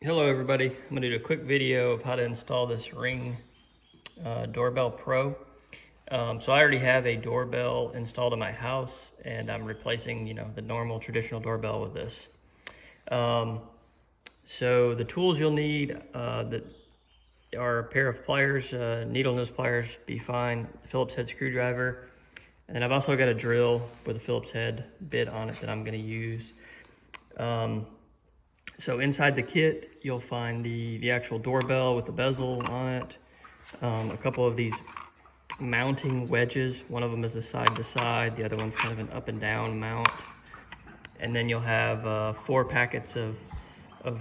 Hello everybody, I'm going to do a quick video of how to install this Ring Doorbell Pro. So I already have a doorbell installed in my house and I'm replacing, the normal traditional doorbell with this. So the tools you'll need that are a pair of pliers, needle nose pliers, be fine, Phillips head screwdriver, and I've also got a drill with a Phillips head bit on it that I'm going to use. So inside the kit, you'll find the actual doorbell with the bezel on it, a couple of these mounting wedges. One of them is a side to side, the other one's kind of an up and down mount. And then you'll have 4 packets of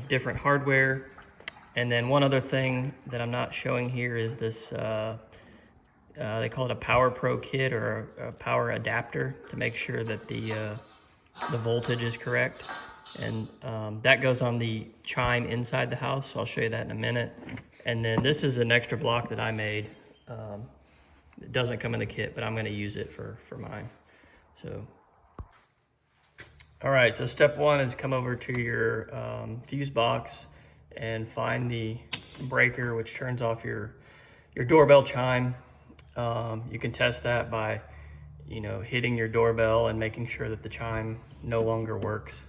different hardware. And then one other thing that I'm not showing here is this, they call it a Power Pro kit or a power adapter to make sure that the voltage is correct. And that goes on the chime inside the house, so I'll show you that in a minute. And then this is an extra block that I made. It doesn't come in the kit, but I'm going to use it for mine. So, all right, so step 1 is come over to your fuse box and find the breaker which turns off your doorbell chime. You can test that by hitting your doorbell and making sure that the chime no longer works.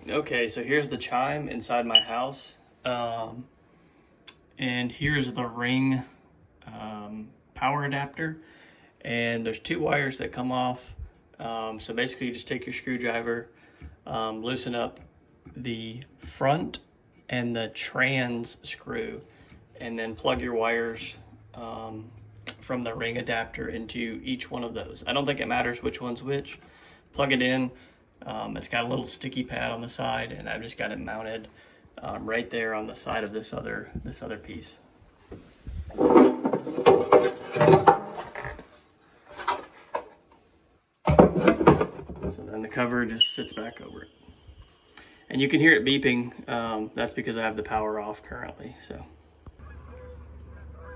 Okay, so here's the chime inside my house, and here's the Ring power adapter, and there's 2 wires that come off. So basically you just take your screwdriver, loosen up the front and the trans screw, and then plug your wires from the Ring adapter into each one of those. I don't think it matters which one's which. Plug it in. It's got a little sticky pad on the side, and I've just got it mounted right there on the side of this other piece. So then the cover just sits back over it, and you can hear it beeping. That's because I have the power off currently. So.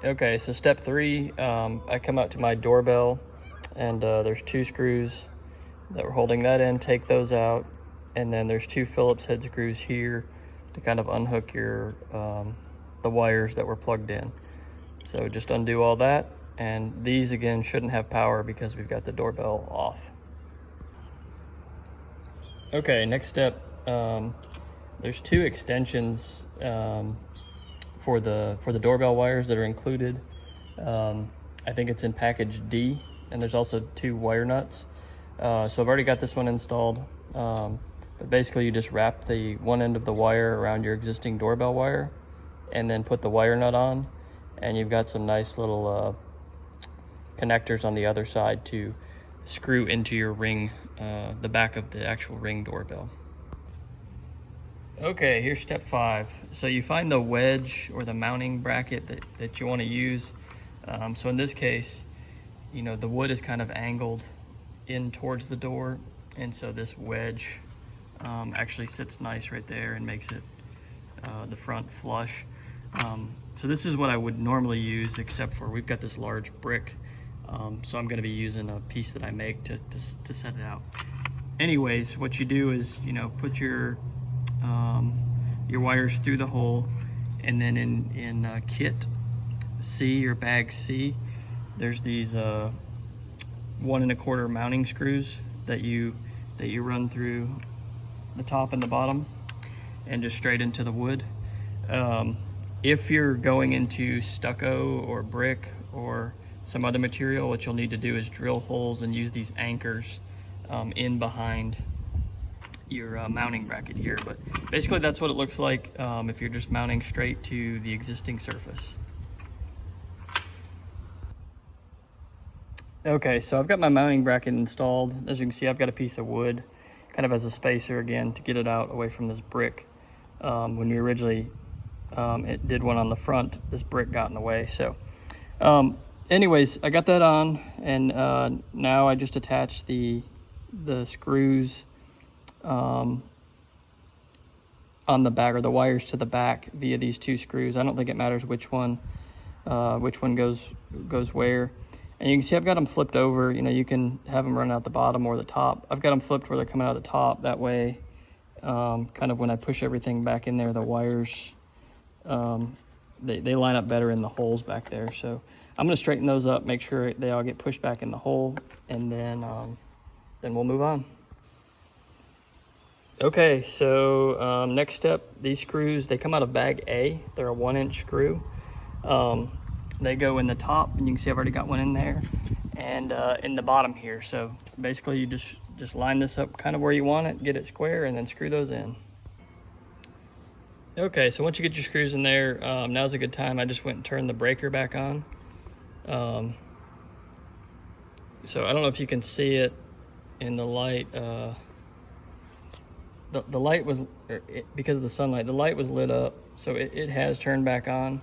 Okay, so step 3, I come out to my doorbell, and there's 2 screws that we're holding that in. Take those out, and then there's 2 Phillips head screws here to kind of unhook your the wires that were plugged in. So just undo all that, and these again shouldn't have power because we've got the doorbell off. Okay, next step, there's 2 extensions for the doorbell wires that are included. I think it's in package D, and there's also 2 wire nuts. So I've already got this one installed, but basically you just wrap the one end of the wire around your existing doorbell wire and then put the wire nut on, and you've got some nice little connectors on the other side to screw into your Ring, the back of the actual Ring doorbell. Okay, here's step 5. So you find the wedge or the mounting bracket that you want to use. So in this case, the wood is kind of angled in towards the door, and so this wedge actually sits nice right there and makes it the front flush. So this is what I would normally use, except for we've got this large brick, so I'm going to be using a piece that I make to set it out. Anyways, what you do is put your wires through the hole, and then in kit C or bag C, there's these 1 1/4 mounting screws that you run through the top and the bottom and just straight into the wood. If you're going into stucco or brick or some other material, what you'll need to do is drill holes and use these anchors in behind your mounting bracket here. But basically that's what it looks like if you're just mounting straight to the existing surface. Okay, so I've got my mounting bracket installed. As you can see, I've got a piece of wood kind of as a spacer again to get it out away from this brick. When we originally it did one on the front, this brick got in the way. So anyways, I got that on, and now I just attach the screws on the back, or the wires to the back via these 2 screws. I don't think it matters which one goes where. And you can see I've got them flipped over. You can have them run out the bottom or the top. I've got them flipped where they're coming out the top. That way kind of when I push everything back in there, the wires, they line up better in the holes back there. So I'm going to straighten those up, make sure they all get pushed back in the hole, and then we'll move on. Okay, so next step, these screws, they come out of bag A. They're a 1-inch screw. They go in the top, and you can see I've already got one in there, and in the bottom here. So basically you just line this up kind of where you want it, get it square, and then screw those in. Okay, so once you get your screws in there, now's a good time. I just went and turned the breaker back on. So I don't know if you can see it in the light. The light was, because of the sunlight, the light was lit up, so it has turned back on.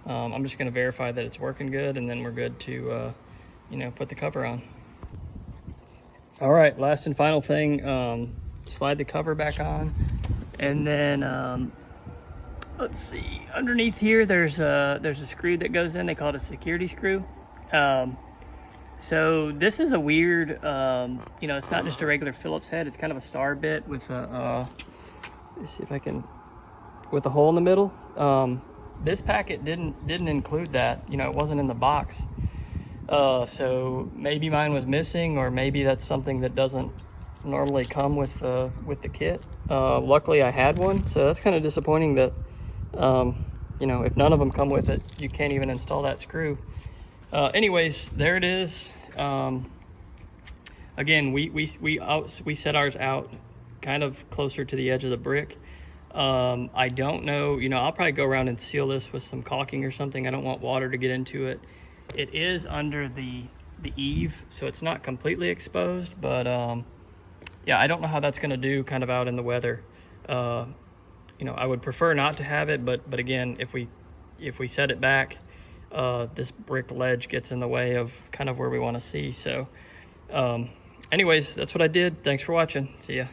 I'm just going to verify that it's working good, and then we're good to, put the cover on. All right, last and final thing, slide the cover back on, and then let's see. Underneath here, there's a screw that goes in. They call it a security screw. So this is a weird, it's not just a regular Phillips head. It's kind of a star bit with a, let's see if I can, with a hole in the middle. This packet didn't include that. It wasn't in the box. So maybe mine was missing, or maybe that's something that doesn't normally come with the kit. Luckily I had one, so that's kind of disappointing that, if none of them come with it, you can't even install that screw. Anyways, there it is. Again, we set ours out kind of closer to the edge of the brick. I don't know, I'll probably go around and seal this with some caulking or something. I don't want water to get into it. It is under the eave, so it's not completely exposed, but yeah, I don't know how that's going to do kind of out in the weather. I would prefer not to have it, but again, if we set it back, this brick ledge gets in the way of kind of where we want to see. So anyways, that's what I did. Thanks for watching. See ya.